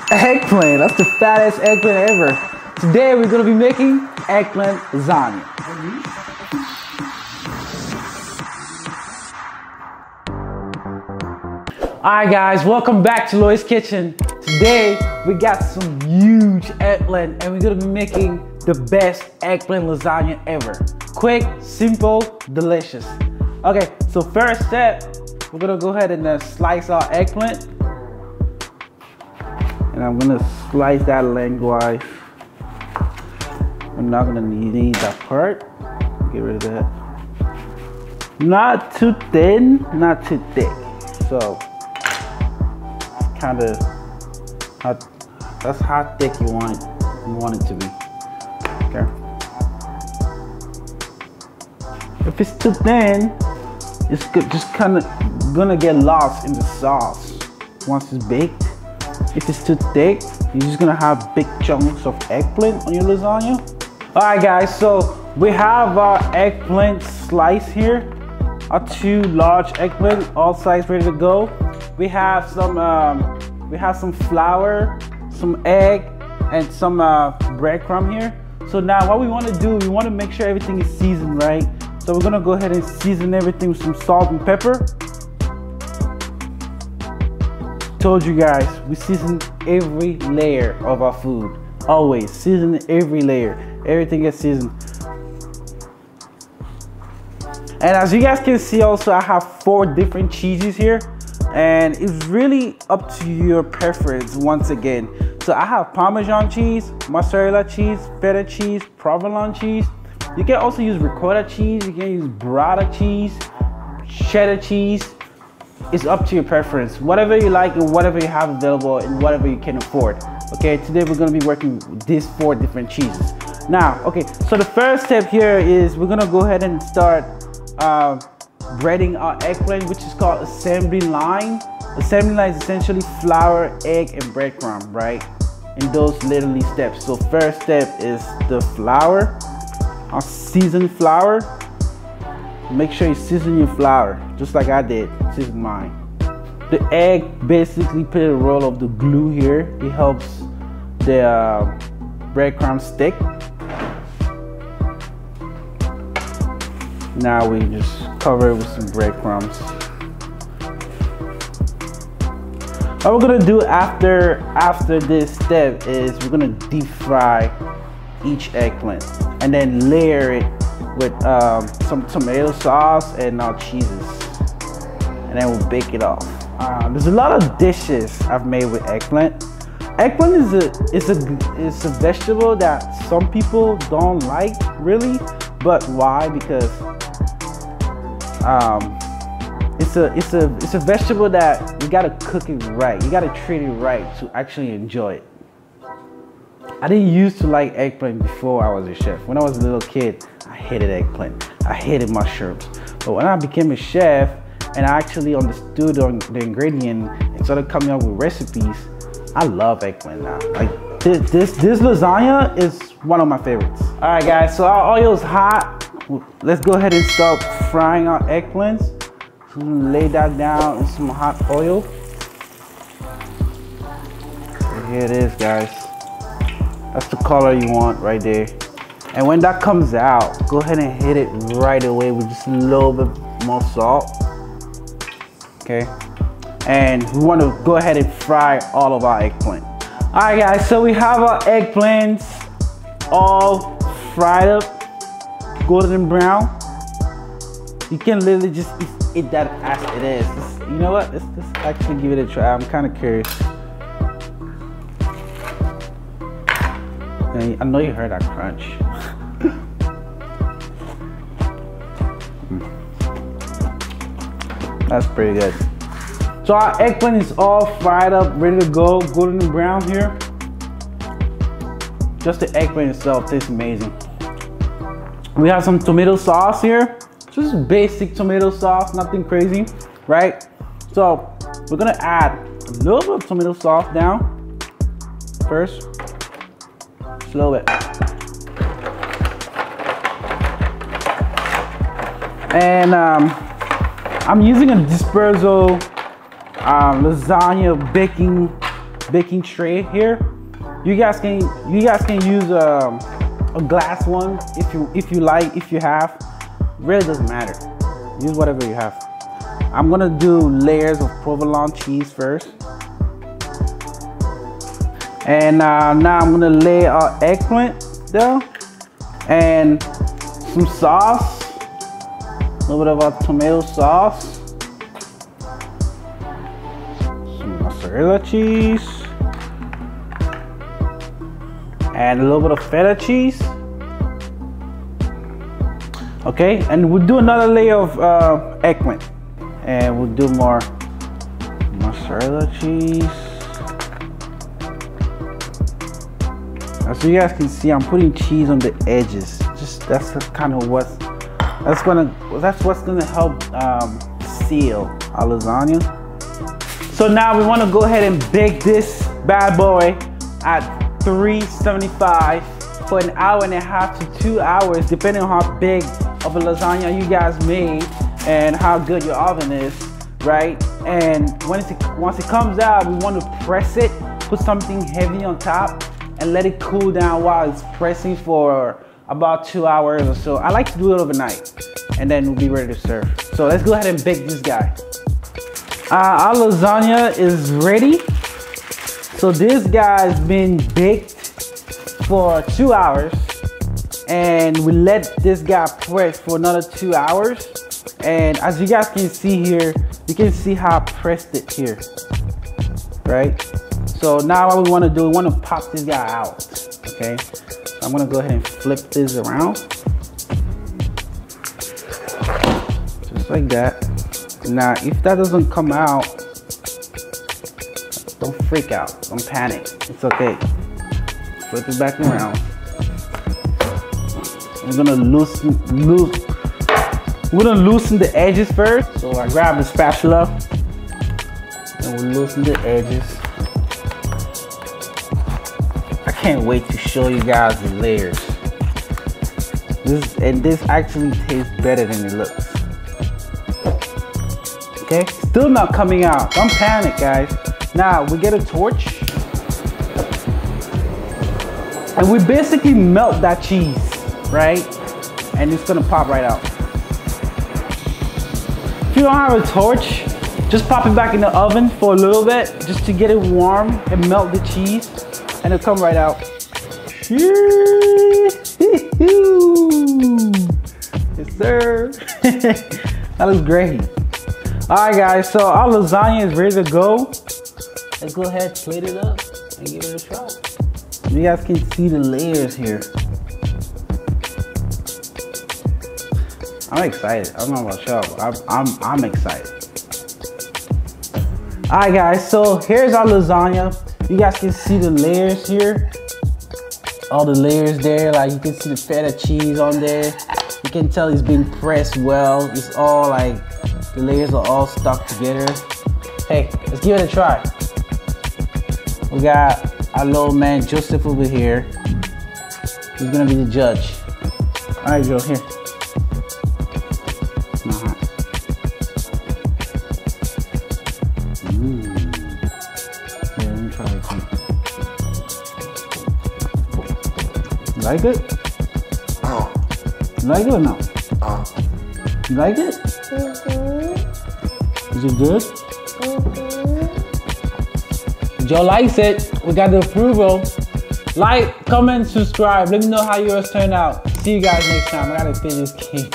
Eggplant, that's the fattest eggplant ever. Today we're gonna be making eggplant lasagna. Alright guys, welcome back to Lois Kitchen. Today we got some huge eggplant and we're gonna be making the best eggplant lasagna ever. Quick, simple, delicious. Okay, so first step, we're gonna go ahead and slice our eggplant. And I'm gonna slice that lengthwise. I'm not gonna need that part. Get rid of that. Not too thin, not too thick. So, kinda, that's how thick you want it to be. Okay. If it's too thin, it's just kinda gonna get lost in the sauce once it's baked. If it's too thick, you're just gonna have big chunks of eggplant on your lasagna. Alright guys, so we have our eggplant slice here. Our 2 large eggplant, all sized, ready to go. We have some flour, some egg, and some breadcrumb here. So now what we want to do, we want to make sure everything is seasoned right. So we're gonna go ahead and season everything with some salt and pepper. Told you guys, we season every layer of our food. Always season every layer. Everything gets seasoned. And as you guys can see also, I have 4 different cheeses here. And it's really up to your preference once again. So I have Parmesan cheese, mozzarella cheese, feta cheese, provolone cheese. You can also use ricotta cheese, you can use burrata cheese, cheddar cheese. It's up to your preference. Whatever you like and whatever you have available and whatever you can afford. Okay, today we're gonna be working with these 4 different cheeses. Now, okay, so the first step here is we're gonna go ahead and start breading our eggplant, which is called assembly line. Assembly line is essentially flour, egg, and breadcrumb, right? In those literally steps. So first step is the flour, our seasoned flour. Make sure you season your flour, just like I did, season mine. The egg basically play a role of the glue here. It helps the breadcrumbs stick. Now we just cover it with some breadcrumbs. What we're gonna do after this step is we're gonna deep fry each eggplant and then layer it with some tomato sauce and our cheeses, and then we'll bake it off. There's a lot of dishes I've made with eggplant. Eggplant is a vegetable that some people don't like really, but why? Because it's a vegetable that you gotta cook it right. You gotta treat it right to actually enjoy it. I didn't used to like eggplant before I was a chef. When I was a little kid, I hated eggplant. I hated mushrooms. But when I became a chef and I actually understood the ingredient and started coming up with recipes, I love eggplant now. Like this lasagna is one of my favorites. All right guys, so our oil is hot. Let's go ahead and start frying our eggplants. So I'm gonna lay that down in some hot oil. And here it is, guys. That's the color you want right there. And when that comes out, go ahead and hit it right away with just a little bit more salt. Okay. And we want to go ahead and fry all of our eggplant. All right, guys. So we have our eggplants all fried up, golden brown. You can literally just eat that as it is. You know what? Let's actually give it a try. I'm kind of curious. I know you heard that crunch. That's pretty good. So our eggplant is all fried up, ready to go, golden brown here. Just the eggplant itself tastes amazing. We have some tomato sauce here. Just basic tomato sauce, nothing crazy, right? So we're gonna add a little bit of tomato sauce down first. Just a little bit. And I'm using a disperso lasagna baking baking tray here. You guys can use a glass one if you like, if you have. Really doesn't matter. Use whatever you have. I'm gonna do layers of provolone cheese first. And now I'm gonna lay our eggplant down and some sauce, a little bit of our tomato sauce, some mozzarella cheese, and a little bit of feta cheese. Okay, and we'll do another layer of eggplant, and we'll do more mozzarella cheese. As you guys can see, I'm putting cheese on the edges. That's kind of what's gonna help seal our lasagna. So now we want to go ahead and bake this bad boy at 375 for an hour and a half to 2 hours, depending on how big of a lasagna you guys made and how good your oven is, right? And once it comes out, we want to press it, put something heavy on top, and let it cool down while it's pressing for about 2 hours or so. I like to do it overnight, and then we'll be ready to serve. So let's go ahead and bake this guy. Our lasagna is ready. So this guy's been baked for 2 hours, and we let this guy press for another 2 hours. And as you guys can see here, you can see how I pressed it here, right? So now what we want to do, we want to pop this guy out, okay? So I'm going to go ahead and flip this around. Just like that. Now, if that doesn't come out, don't freak out, don't panic, it's okay. Flip it back around. We're gonna loosen the edges first. So I grab the spatula and we'll loosen the edges. I can't wait to show you guys the layers. This actually tastes better than it looks. Okay, still not coming out. Don't panic, guys. Now we get a torch and we basically melt that cheese, right? And it's gonna pop right out. If you don't have a torch, just pop it back in the oven for a little bit just to get it warm and melt the cheese, and it'll come right out. Yes, sir. That looks great. All right, guys, so our lasagna is ready to go. Let's go ahead, plate it up, and give it a try. You guys can see the layers here. I'm excited. I don't know about y'all, but I'm excited. All right, guys, so here's our lasagna. You guys can see the layers here. All the layers there, like you can see the feta cheese on there. You can tell it's been pressed well. It's all like, the layers are all stuck together. Hey, let's give it a try. We got our little man Joseph over here. He's gonna be the judge. All right, Joe, here. Here, let me try it. You like it? You like it or no? You like it? Is it good? Joe likes it. We got the approval. Like, comment, subscribe. Let me know how yours turned out. See you guys next time. I gotta finish this game.